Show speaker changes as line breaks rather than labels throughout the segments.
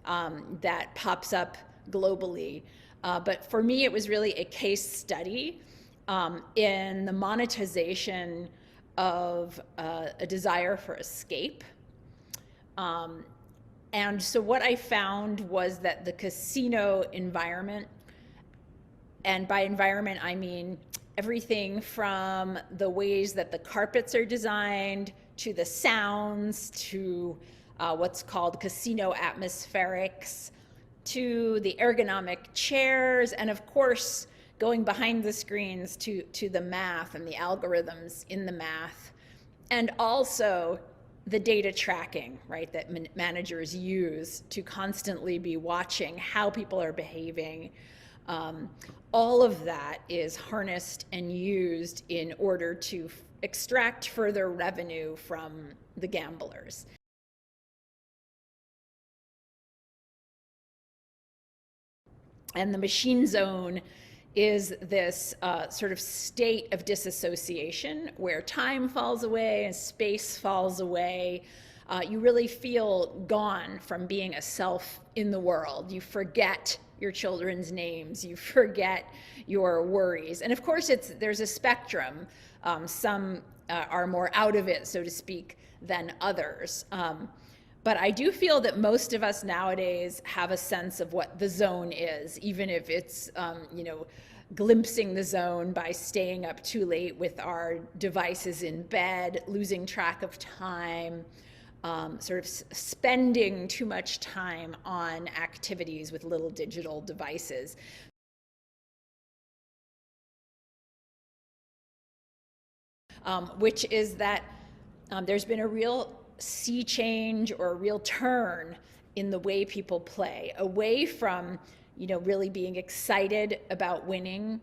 that pops up globally. But for me, it was really a case study in the monetization of a desire for escape. And so what I found was that the casino environment, and by environment I mean everything from the ways that the carpets are designed, to the sounds, to what's called casino atmospherics, to the ergonomic chairs, and of course, going behind the screens to the math and the algorithms in the math, and also the data tracking, right, that managers use to constantly be watching how people are behaving. All of that is harnessed and used in order to extract further revenue from the gamblers. And the machine zone is this sort of state of disassociation where time falls away and space falls away. You really feel gone from being a self in the world. You forget your children's names, you forget your worries. And of course, there's a spectrum. Some are more out of it, so to speak, than others. But I do feel that most of us nowadays have a sense of what the zone is, even if it's, glimpsing the zone by staying up too late with our devices in bed, losing track of time, sort of spending too much time on activities with little digital devices. Which is that there's been a real sea change or a real turn in the way people play, away from really being excited about winning.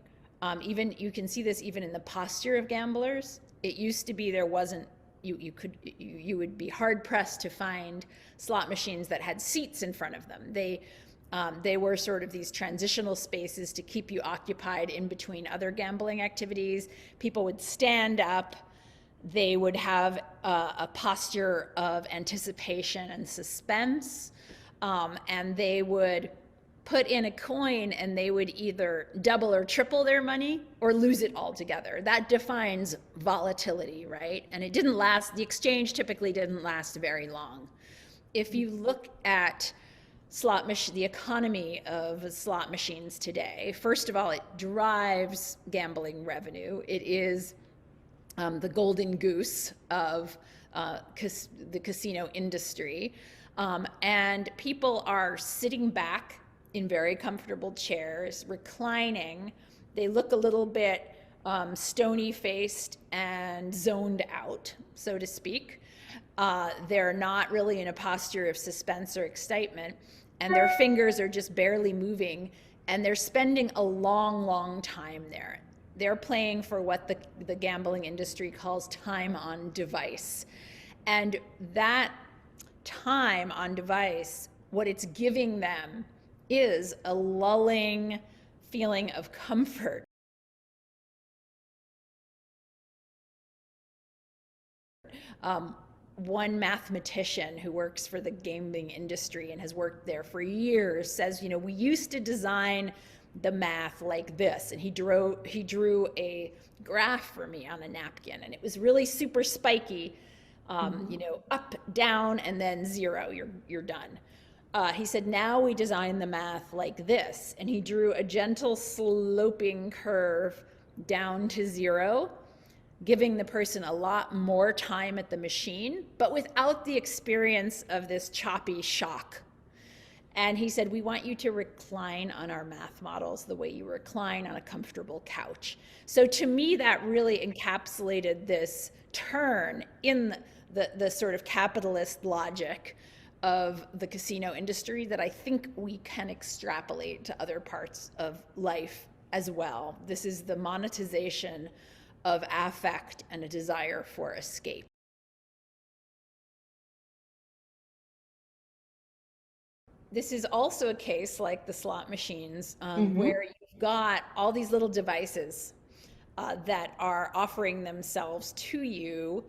Even you can see this even in the posture of gamblers. It used to be there wasn't, you would be hard pressed to find slot machines that had seats in front of them. They were sort of these transitional spaces to keep you occupied in between other gambling activities. People would stand up. They would have a posture of anticipation and suspense, and they would put in a coin and they would either double or triple their money or lose it altogether. That defines volatility, right? And it didn't last, the exchange typically didn't last very long. If you look at the economy of slot machines today, first of all, it drives gambling revenue. It is the golden goose of the casino industry. And people are sitting back in very comfortable chairs, reclining. They look a little bit stony-faced and zoned out, so to speak. They're not really in a posture of suspense or excitement, and their fingers are just barely moving, and they're spending a long, long time there. They're playing for what the gambling industry calls time on device. And that time on device, what it's giving them is a lulling feeling of comfort. One mathematician who works for the gaming industry and has worked there for years says, we used to design the math like this, and he drew a graph for me on a napkin, and it was really super spiky, up, down, and then zero, you're done. He said, now we design the math like this, and he drew a gentle sloping curve down to zero, giving the person a lot more time at the machine, but without the experience of this choppy shock. And he said, we want you to recline on our math models the way you recline on a comfortable couch. So to me, that really encapsulated this turn in the sort of capitalist logic of the casino industry that I think we can extrapolate to other parts of life as well. This is the monetization of affect and a desire for escape. This is also a case like the slot machines, where you've got all these little devices that are offering themselves to you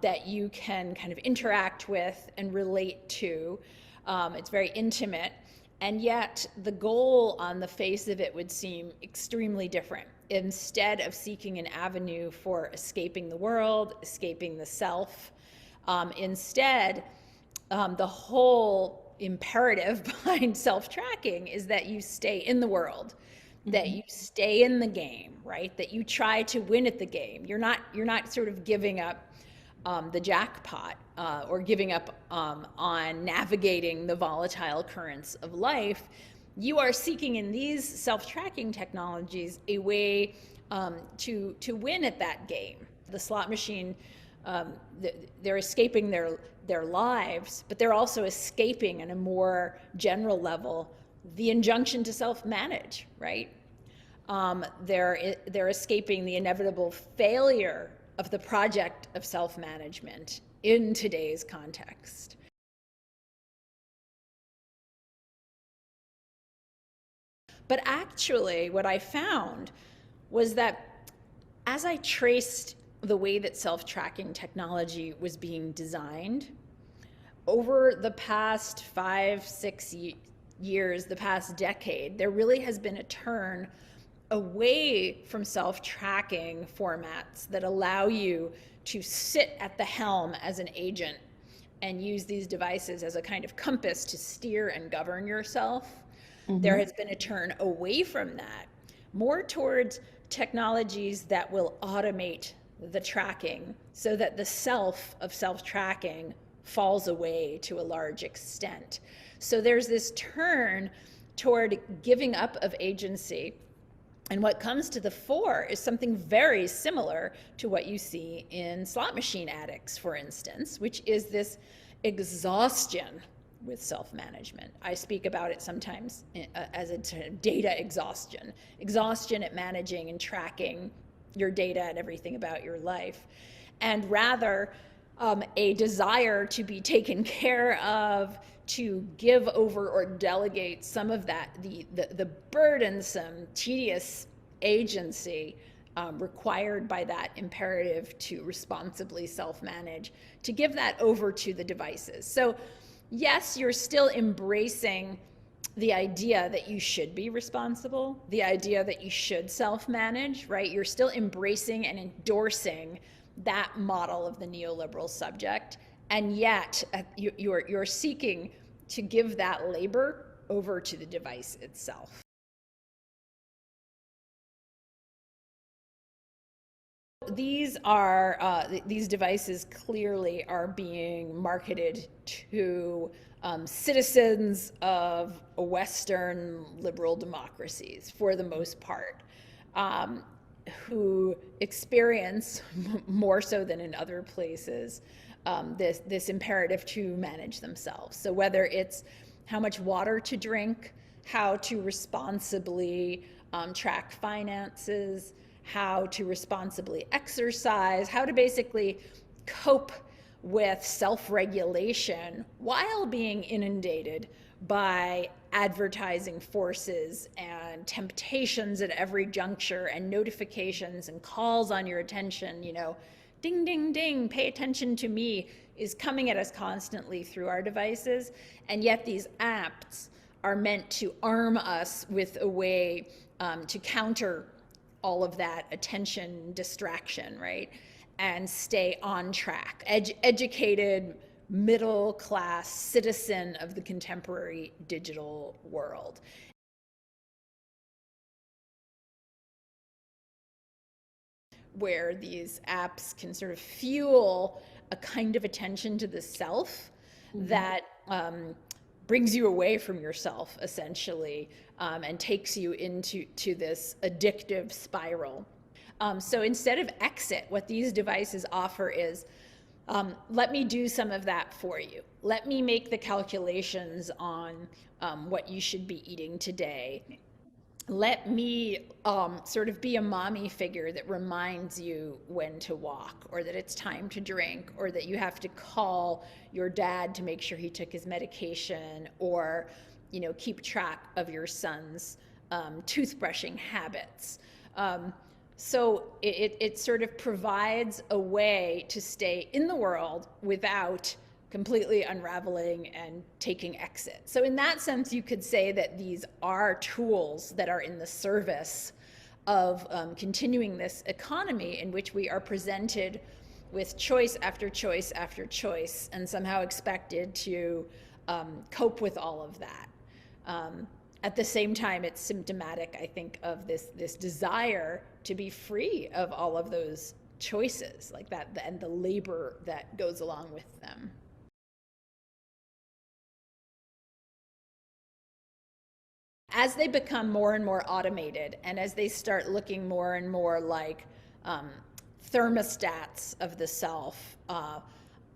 that you can kind of interact with and relate to. It's very intimate. And yet the goal on the face of it would seem extremely different. Instead of seeking an avenue for escaping the world, escaping the self, instead, the whole imperative behind self-tracking is that you stay in the world, that you stay in the game, right? That you try to win at the game. You're not sort of giving up the jackpot or giving up on navigating the volatile currents of life. You are seeking in these self-tracking technologies a way to win at that game. The slot machine, they're escaping their lives, but they're also escaping on a more general level the injunction to self-manage, right? They're escaping the inevitable failure of the project of self-management in today's context. But actually, what I found was that as I traced the way that self-tracking technology was being designed, over the past 5-6 years, the past decade, there really has been a turn away from self-tracking formats that allow you to sit at the helm as an agent and use these devices as a kind of compass to steer and govern yourself. There has been a turn away from that, more towards technologies that will automate the tracking so that the self of self-tracking falls away to a large extent. So there's this turn toward giving up of agency. And what comes to the fore is something very similar to what you see in slot machine addicts, for instance, which is this exhaustion with self-management. I speak about it sometimes as a data exhaustion at managing and tracking your data and everything about your life, and rather a desire to be taken care of, to give over or delegate some of that, the burdensome, tedious agency required by that imperative to responsibly self-manage, to give that over to the devices. So yes, you're still embracing the idea that you should be responsible, the idea that you should self-manage, right? You're still embracing and endorsing that model of the neoliberal subject, and yet you're seeking to give that labor over to the device itself. These devices clearly are being marketed to citizens of Western liberal democracies, for the most part, who experience, more so than in other places, this imperative to manage themselves. So whether it's how much water to drink, how to responsibly track finances, how to responsibly exercise, how to basically cope with self-regulation while being inundated by advertising forces and temptations at every juncture and notifications and calls on your attention, ding, ding, ding, pay attention to me, is coming at us constantly through our devices. And yet these apps are meant to arm us with a way to counter all of that attention distraction, right? And stay on track. Educated, middle-class citizen of the contemporary digital world. Where these apps can sort of fuel a kind of attention to the self that brings you away from yourself, essentially, and takes you into this addictive spiral. So instead of exit, what these devices offer is, let me do some of that for you. Let me make the calculations on what you should be eating today. Let me sort of be a mommy figure that reminds you when to walk, or that it's time to drink, or that you have to call your dad to make sure he took his medication, or keep track of your son's toothbrushing habits. So it sort of provides a way to stay in the world without completely unraveling and taking exit. So in that sense, you could say that these are tools that are in the service of continuing this economy in which we are presented with choice after choice after choice and somehow expected to cope with all of that. At the same time, it's symptomatic, I think, of this desire to be free of all of those choices like that and the labor that goes along with them. As they become more and more automated, and as they start looking more and more like thermostats of the self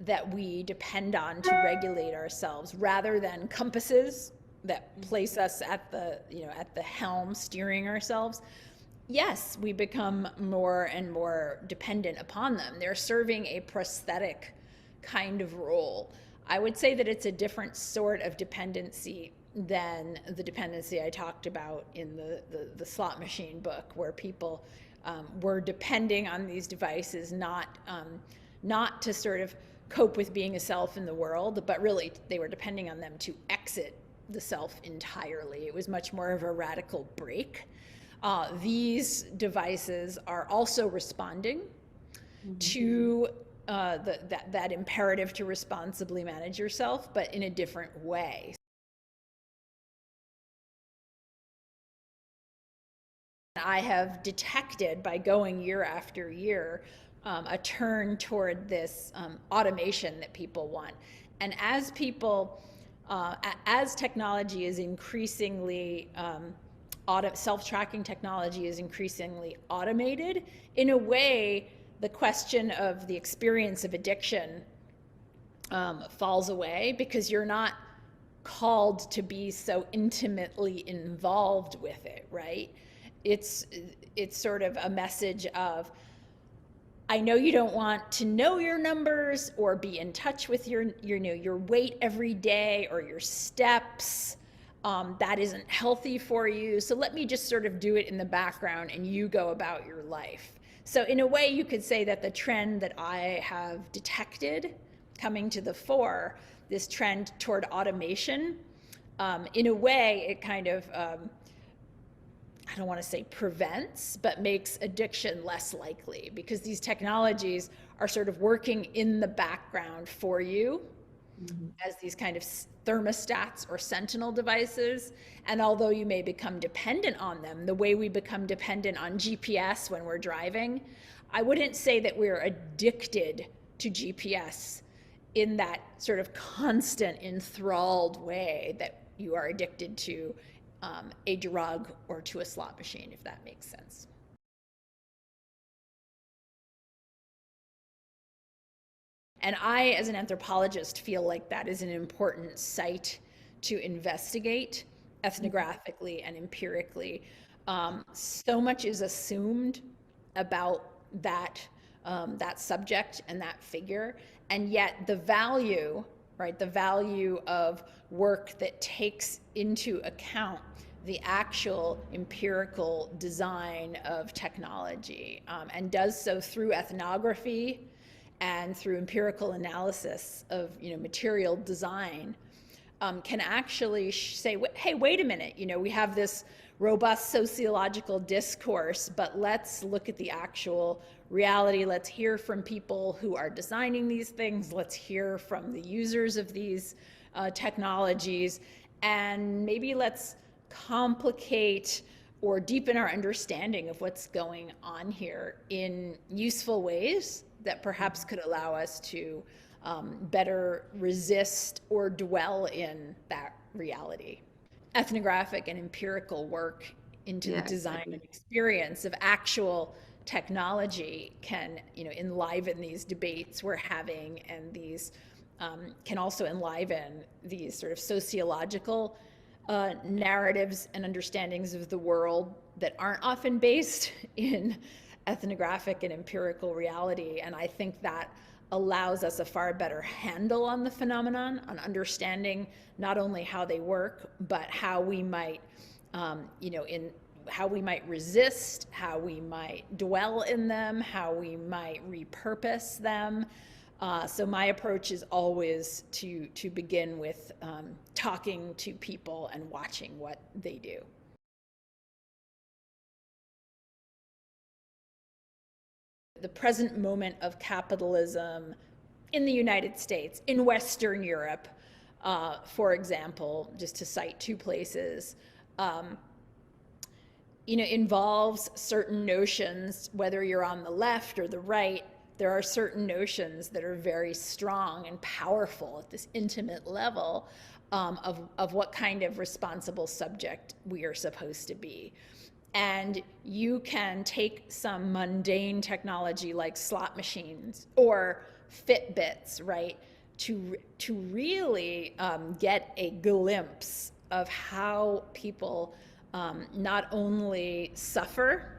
that we depend on to regulate ourselves, rather than compasses that place us at the, at the helm steering ourselves, yes, we become more and more dependent upon them. They're serving a prosthetic kind of role. I would say that it's a different sort of dependency than the dependency I talked about in the slot machine book, where people were depending on these devices not to sort of cope with being a self in the world, but really they were depending on them to exit the self entirely. It was much more of a radical break. These devices are also responding to that imperative to responsibly manage yourself, but in a different way. I have detected, by going year after year, a turn toward this automation that people want. And as people, as technology is increasingly, self-tracking technology is increasingly automated, in a way, the question of the experience of addiction falls away, because you're not called to be so intimately involved with it, right? It's sort of a message of, I know you don't want to know your numbers or be in touch with your weight every day or your steps. That isn't healthy for you. So let me just sort of do it in the background and you go about your life. So in a way, you could say that the trend that I have detected coming to the fore, this trend toward automation, in a way, it kind of, I don't want to say prevents, but makes addiction less likely, because these technologies are sort of working in the background for you as these kind of thermostats or sentinel devices. And although you may become dependent on them, the way we become dependent on GPS when we're driving, I wouldn't say that we're addicted to GPS in that sort of constant enthralled way that you are addicted to a drug or to a slot machine, if that makes sense. And I, as an anthropologist, feel like that is an important site to investigate ethnographically and empirically. So much is assumed about that subject and that figure, and yet the value, right, the value of work that takes into account the actual empirical design of technology, and does so through ethnography and through empirical analysis of material design, can actually say, hey, wait a minute, we have this robust sociological discourse, but let's look at the actual reality. Let's hear from people who are designing these things. Let's hear from the users of these technologies, and maybe let's complicate or deepen our understanding of what's going on here in useful ways that perhaps could allow us to better resist or dwell in that reality. Ethnographic and empirical work into the design and experience of actual technology can, enliven these debates we're having, and these can also enliven these sort of sociological narratives and understandings of the world that aren't often based in ethnographic and empirical reality. And I think that allows us a far better handle on the phenomenon, on understanding not only how they work, but how we might, how we might resist, how we might dwell in them, how we might repurpose them, So my approach is always to begin with talking to people and watching what they do. The present moment of capitalism in the United States, in Western Europe, for example, just to cite two places, involves certain notions, whether you're on the left or the right. There are certain notions that are very strong and powerful at this intimate level of what kind of responsible subject we are supposed to be. And you can take some mundane technology like slot machines or Fitbits, right, to really get a glimpse of how people not only suffer,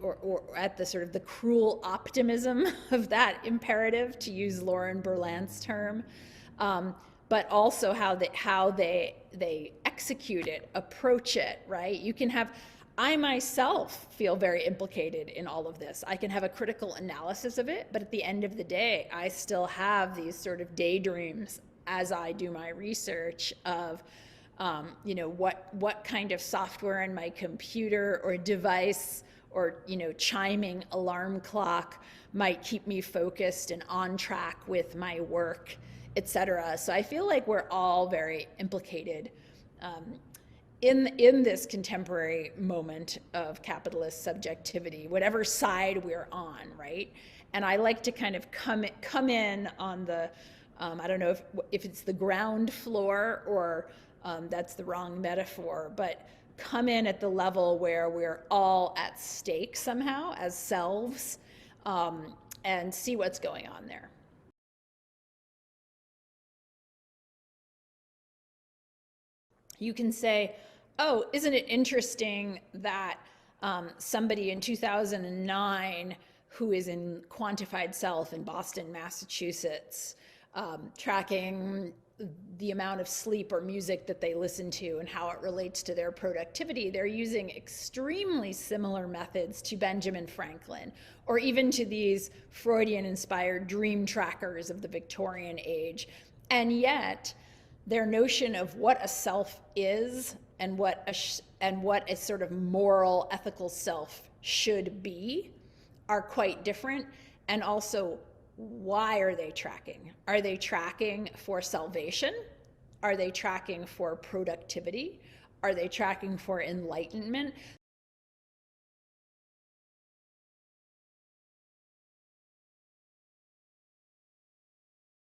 or at the sort of the cruel optimism of that imperative, to use Lauren Berlant's term, but also how they execute it, approach it, right? You can have, I myself feel very implicated in all of this. I can have a critical analysis of it, but at the end of the day, I still have these sort of daydreams as I do my research of, what kind of software in my computer or device or, chiming alarm clock might keep me focused and on track with my work, etc. So I feel like we're all very implicated in this contemporary moment of capitalist subjectivity, whatever side we're on, right? And I like to kind of come in on the, I don't know if it's the ground floor or that's the wrong metaphor, but come in at the level where we're all at stake somehow as selves, and see what's going on there. You can say, oh, isn't it interesting that somebody in 2009 who is in quantified self in Boston, Massachusetts, tracking the amount of sleep or music that they listen to and how it relates to their productivity, they're using extremely similar methods to Benjamin Franklin, or even to these Freudian-inspired dream trackers of the Victorian age. And yet, their notion of what a self is and what a sort of moral, ethical self should be are quite different. And also, why are they tracking? Are they tracking for salvation? Are they tracking for productivity? Are they tracking for enlightenment?